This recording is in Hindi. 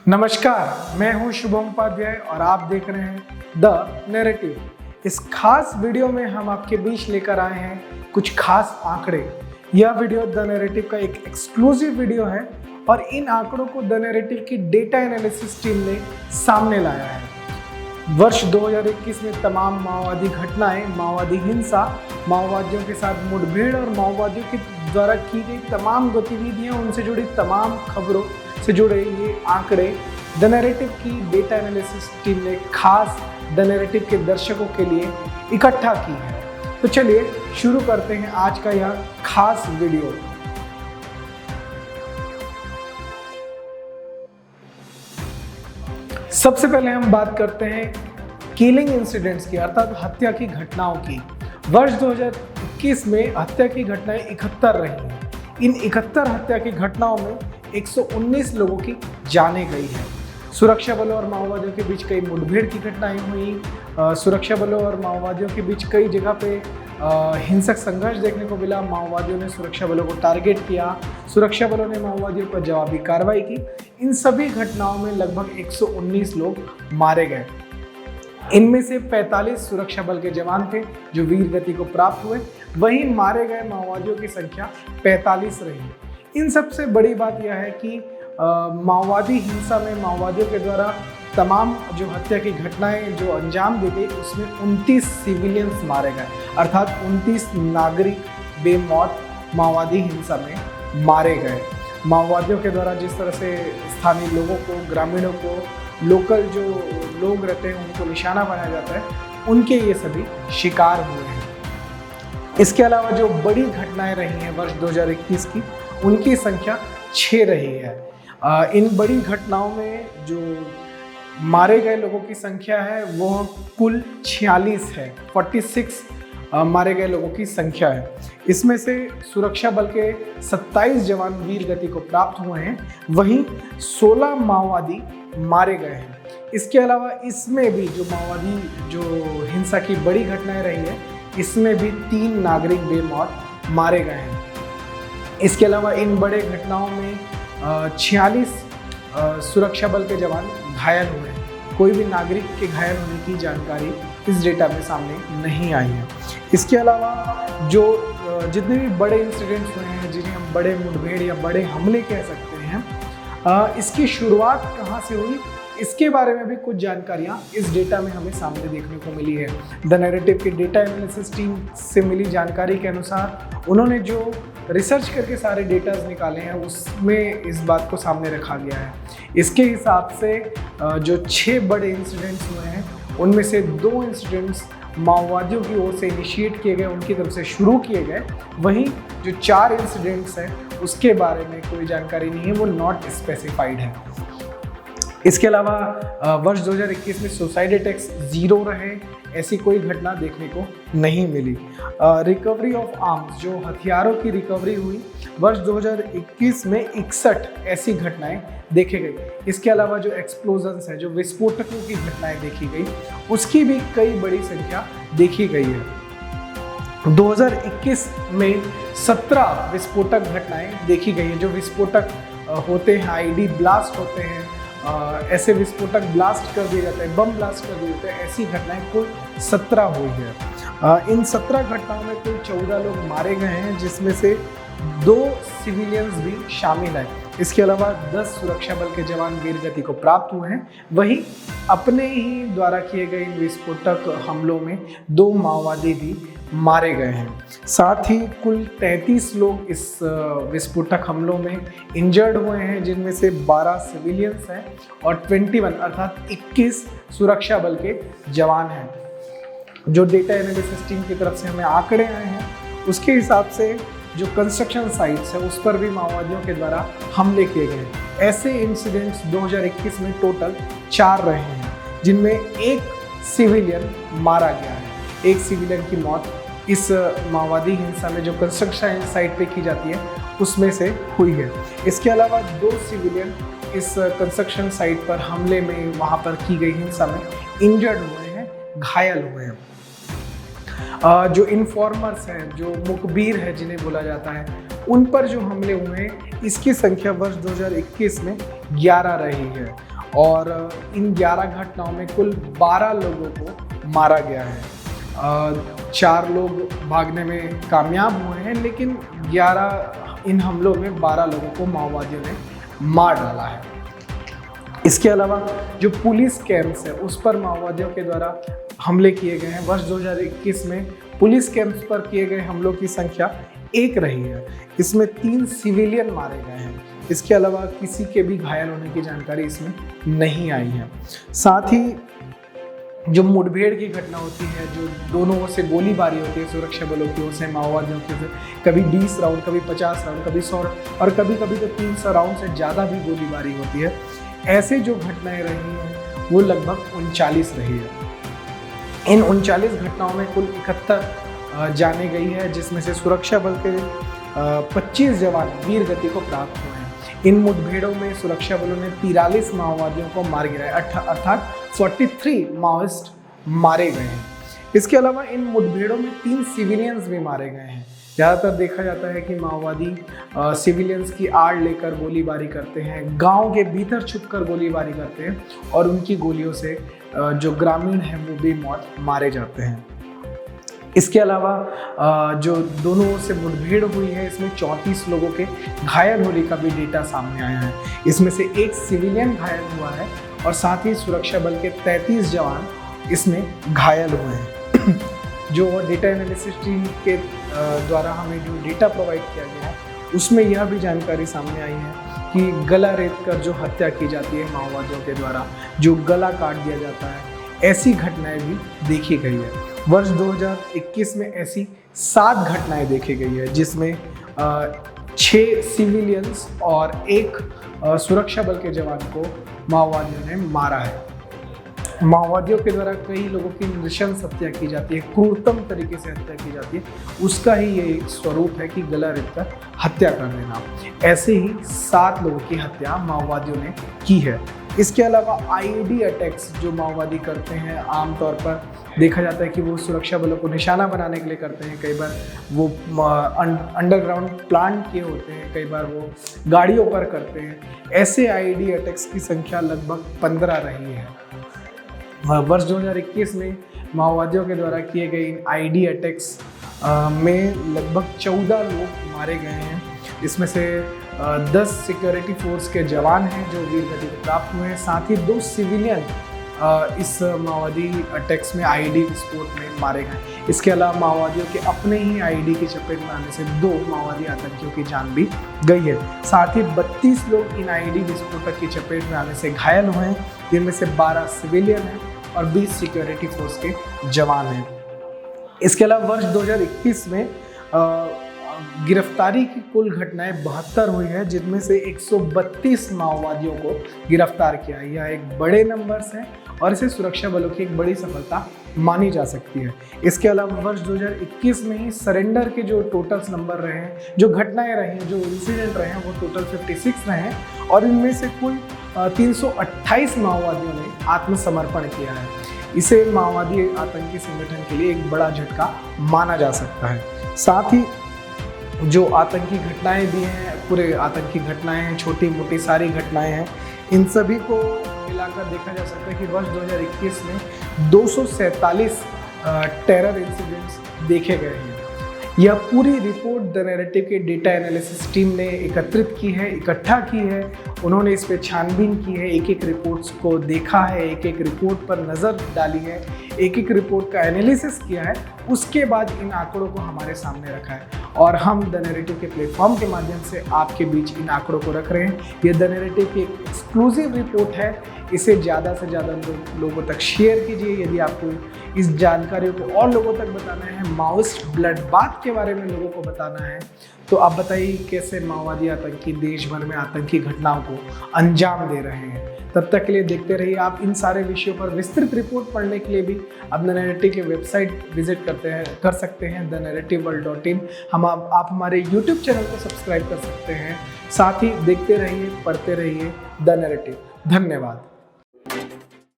नमस्कार, मैं हूं शुभम उपाध्याय और आप देख रहे हैं द नैरेटिव। इस खास वीडियो में हम आपके बीच लेकर आए हैं कुछ खास आंकड़े। यह वीडियो द नैरेटिव का एक एक्सक्लूसिव वीडियो है और इन आंकड़ों को द नैरेटिव की डेटा एनालिसिस टीम ने सामने लाया है। वर्ष 2021 में तमाम माओवादी घटनाएं, माओवादी हिंसा, माओवादियों के साथ मुठभेड़ और माओवादियों के द्वारा की गई तमाम गतिविधियां, उनसे जुड़ी तमाम खबरों से जुड़े ये आंकड़े द नैरेटिव की डेटा एनालिसिस टीम ने खास द नैरेटिव के दर्शकों के लिए इकट्ठा की है। तो चलिए शुरू करते हैं आज का यह खास वीडियो। सबसे पहले हम बात करते हैं किलिंग इंसिडेंट्स की, अर्थात हत्या की घटनाओं की। वर्ष 2021 में हत्या की घटनाएं 71 रही हैं। इन 71 हत्या की घटनाओं में 119 लोगों की जानें गई है। सुरक्षा बलों और माओवादियों के बीच कई मुठभेड़ की घटनाएं हुई। सुरक्षा बलों और माओवादियों के बीच कई जगह पे हिंसक संघर्ष देखने को मिला। माओवादियों ने सुरक्षा बलों को टारगेट किया, सुरक्षा बलों ने माओवादियों पर जवाबी कार्रवाई की। इन सभी घटनाओं में लगभग 119 लोग मारे गए। इनमें से 45 सुरक्षा बल के जवान थे जो वीर गति को प्राप्त हुए। वहीं मारे गए माओवादियों की संख्या 45 रही। इन सबसे बड़ी बात यह है कि माओवादी हिंसा में माओवादियों के द्वारा तमाम जो हत्या की घटनाएं जो अंजाम दी गई, उसमें 29 सिविलियंस मारे गए, अर्थात 29 नागरिक बेमौत माओवादी हिंसा में मारे गए। माओवादियों के द्वारा जिस तरह से स्थानीय लोगों को, ग्रामीणों को, लोकल जो लोग रहते हैं उनको निशाना बनाया जाता है, उनके ये सभी शिकार हुए हैं। इसके अलावा जो बड़ी घटनाएं रही हैं वर्ष 2021 की, उनकी संख्या 6 रही है। इन बड़ी घटनाओं में जो मारे गए लोगों की संख्या है वो कुल 46 है, 46 मारे गए लोगों की संख्या है। इसमें से सुरक्षा बल के 27 जवान वीर गति को प्राप्त हुए हैं, वहीं 16 माओवादी मारे गए हैं। इसके अलावा इसमें भी जो माओवादी जो हिंसा की बड़ी घटनाएं रही है, इसमें भी 3 नागरिक बेमौत मारे गए हैं। इसके अलावा इन बड़े घटनाओं में 46 सुरक्षा बल के जवान घायल हुए हैं। कोई भी नागरिक के घायल होने की जानकारी इस डेटा में सामने नहीं आई है। इसके अलावा जो जितने भी बड़े इंसिडेंट्स हुए हैं, जिन्हें हम बड़े मुठभेड़ या बड़े हमले कह सकते हैं, इसकी शुरुआत कहाँ से हुई, इसके बारे में भी कुछ जानकारियाँ इस डेटा में हमें सामने देखने को मिली है। द नैरेटिव की डेटा एनालिसिस टीम से मिली जानकारी के अनुसार उन्होंने जो रिसर्च करके सारे डेटाज निकाले हैं, उसमें इस बात को सामने रखा गया है। इसके हिसाब से जो 6 बड़े इंसिडेंट्स हुए हैं, उनमें से 2 इंसिडेंट्स माओवादियों की ओर से इनिशिएट किए गए, उनकी तरफ से शुरू किए गए। वहीं जो 4 इंसिडेंट्स हैं उसके बारे में कोई जानकारी नहीं है, वो नॉट स्पेसिफाइड है। इसके अलावा वर्ष 2021 में सुसाइड अटैक्स 0 रहे, ऐसी कोई घटना देखने को नहीं मिली। रिकवरी ऑफ आर्म्स, जो हथियारों की रिकवरी हुई, वर्ष 2021 में 61 ऐसी घटनाएं देखी गई। इसके अलावा जो एक्सप्लोजन्स है, जो विस्फोटकों की घटनाएं देखी गई, उसकी भी कई बड़ी संख्या देखी गई है। 2021 में 17 विस्फोटक घटनाएं देखी गई हैं। जो विस्फोटक होते हैं, आईडी ब्लास्ट होते हैं, ऐसे विस्फोटक ब्लास्ट कर दिए जाते हैं, बम ब्लास्ट कर दिए जाते हैं, ऐसी घटनाएं कुल 17 हुई है। इन 17 घटनाओं में कुल 14 लोग मारे गए हैं, जिसमें से 2 सिविलियंस भी शामिल हैं। इसके अलावा 10 सुरक्षा बल के जवान वीर गति को प्राप्त हुए हैं। वहीं अपने ही द्वारा किए गए विस्फोटक हमलों में 2 माओवादी भी मारे गए हैं। साथ ही कुल 33 लोग इस विस्फोटक हमलों में इंजर्ड हुए हैं, जिनमें से 12 सिविलियंस हैं और 21 अर्थात 21 सुरक्षा बल के जवान हैं। जो डेटा एनालिसिस टीम की तरफ से हमें आंकड़े आए हैं, उसके हिसाब से जो कंस्ट्रक्शन साइट्स है उस पर भी माओवादियों के द्वारा हमले किए गए। ऐसे इंसिडेंट्स 2021 में टोटल 4 रहे हैं, जिनमें 1 सिविलियन मारा गया है। 1 सिविलियन की मौत इस माओवादी हिंसा में जो कंस्ट्रक्शन साइट पे की जाती है उसमें से हुई है। इसके अलावा 2 सिविलियन इस कंस्ट्रक्शन साइट पर हमले में, वहाँ पर की गई हिंसा में इंजर्ड हुए हैं, घायल हुए हैं। जो इन्फॉर्मर्स हैं, जो मुखबिर है जिन्हें बोला जाता है, उन पर जो हमले हुए हैं, इसकी संख्या वर्ष 2021 में 11 रही है। और इन 11 घटनाओं में कुल 12 लोगों को मारा गया है। 4 लोग भागने में कामयाब हुए हैं, लेकिन 11 इन हमलों में 12 लोगों को माओवादियों ने मार डाला है। इसके अलावा जो पुलिस कैंप्स है उस पर माओवादियों के द्वारा हमले किए गए हैं। वर्ष 2021 में पुलिस कैंप्स पर किए गए हमलों की संख्या 1 रही है। इसमें 3 सिविलियन मारे गए हैं। इसके अलावा किसी के भी घायल होने की जानकारी इसमें नहीं आई है। साथ ही जो मुठभेड़ की घटना होती है, जो दोनों ओर से गोलीबारी होती है सुरक्षा बलों की ओर से माओवादियों की ओर से, कभी 20 राउंड, कभी 50 राउंड, कभी 100 और कभी कभी तो 300 राउंड से ज़्यादा भी गोलीबारी होती है। ऐसे जो घटनाएं रही हैं वो लगभग 39 रही है। इन 39 घटनाओं में कुल 71 जाने गई है, जिसमें से सुरक्षा बल के 25 जवान वीर गति को प्राप्त हुए हैं। इन मुठभेड़ों में सुरक्षा बलों ने 43 माओवादियों को मार गिराया, अर्थात 43 माओइस्ट मारे गए हैं। इसके अलावा इन मुठभेड़ों में 3 सिविलियंस भी मारे गए हैं। ज़्यादातर देखा जाता है कि माओवादी सिविलियंस की आड़ लेकर गोलीबारी करते हैं, गांव के भीतर छुपकर गोलीबारी करते हैं और उनकी गोलियों से जो ग्रामीण हैं वो भी मौत मारे जाते हैं। इसके अलावा जो दोनों ओर से मुठभेड़ हुई है, इसमें 34 लोगों के घायल होने का भी डेटा सामने आया है। इसमें से 1 सिविलियन घायल हुआ है और साथ ही सुरक्षा बल के 33 जवान इसमें घायल हुए हैं। जो डेटा एनालिसिस टीम के द्वारा हमें जो डेटा प्रोवाइड किया गया है उसमें यह भी जानकारी सामने आई है कि गला रेत कर जो हत्या की जाती है माओवादियों के द्वारा, जो गला काट दिया जाता है, ऐसी घटनाएं भी देखी गई है। वर्ष 2021 में ऐसी 7 घटनाएं देखी गई है, जिसमें 6 सिविलियंस और 1 सुरक्षा बल के जवान को माओवादियों ने मारा है। माओवादियों के द्वारा कई लोगों की नृशंस हत्या की जाती है, क्रूरतम तरीके से हत्या की जाती है। उसका ही ये एक स्वरूप है कि गला रेत कर हत्या कर देना। ऐसे ही 7 लोगों की हत्या माओवादियों ने की है। इसके अलावा आईईडी अटैक्स जो माओवादी करते हैं, आमतौर पर देखा जाता है कि वो सुरक्षा बलों को निशाना बनाने के लिए करते हैं। कई बार वो अंडरग्राउंड प्लांट किए होते हैं, कई बार वो गाड़ियों पर करते हैं। ऐसे आईईडी अटैक्स की संख्या लगभग 15 रही है। वर्ष 2021 में माओवादियों के द्वारा किए गए इन आईडी अटैक्स में लगभग 14 लोग मारे गए हैं। इसमें से 10 सिक्योरिटी फोर्स के जवान हैं जो वीर गति को प्राप्त हुए हैं। साथ ही 2 सिविलियन इस माओवादी अटैक्स में आईडी विस्फोट में मारे गए। इसके अलावा माओवादियों के अपने ही आईडी की चपेट में आने से 2 माओवादी आतंकियों की जान भी गई है। साथ ही 32 लोग इन आईडी विस्फोटक की चपेट में आने से घायल हुए हैं, जिनमें से 12 सिविलियन हैं और 20 सिक्योरिटी फोर्स के जवान हैं। इसके अलावा वर्ष 2021 में गिरफ्तारी की कुल घटनाएं 72 हुई है, जिनमें से 132 माओवादियों को गिरफ्तार किया। यह एक बड़े नंबर्स हैं और इसे सुरक्षा बलों की एक बड़ी सफलता मानी जा सकती है। इसके अलावा वर्ष 2021 में ही सरेंडर के जो टोटल्स नंबर रहे हैं, जो घटनाएं रही हैं, जो इंसिडेंट रहे हैं, वो टोटल 56 रहे हैं और इनमें से कुल 328 माओवादियों ने आत्मसमर्पण किया है। इसे माओवादी आतंकी संगठन के लिए एक बड़ा झटका माना जा सकता है। साथ ही जो आतंकी घटनाएं भी हैं, पूरे आतंकी घटनाएं हैं, छोटी मोटी सारी घटनाएं हैं, इन सभी को मिलाकर देखा जा सकता है कि वर्ष 2021 में 247 टेरर इंसिडेंट्स देखे गए हैं। यह पूरी रिपोर्ट द नैरेटिव के डेटा एनालिसिस टीम ने एकत्रित की है, इकट्ठा की है। उन्होंने इस पे छानबीन की है, एक एक रिपोर्ट्स को देखा है, एक एक रिपोर्ट पर नज़र डाली है, एक एक रिपोर्ट का एनालिसिस किया है। उसके बाद इन आंकड़ों को हमारे सामने रखा है और हम द नैरेटिव के प्लेटफॉर्म के माध्यम से आपके बीच इन आंकड़ों को रख रहे हैं। ये द नैरेटिव की एक एक्सक्लूसिव रिपोर्ट है। इसे ज़्यादा से ज़्यादा लोगों तक शेयर कीजिए। यदि आपको इस जानकारी को और लोगों तक बताना है, माओइस्ट ब्लड बाथ के बारे में लोगों को बताना है, तो आप बताइए कैसे माओवादी आतंकी देश भर में आतंकी घटनाओं को अंजाम दे रहे हैं। तब तक के लिए देखते रहिए। आप इन सारे विषयों पर विस्तृत रिपोर्ट पढ़ने के लिए भी आप द नैरेटिव के वेबसाइट विजिट कर सकते हैं thenarrativeworld.in। आप हमारे YouTube चैनल को सब्सक्राइब कर सकते हैं। साथ ही देखते रहिए, पढ़ते रहिए द नैरेटिव। धन्यवाद।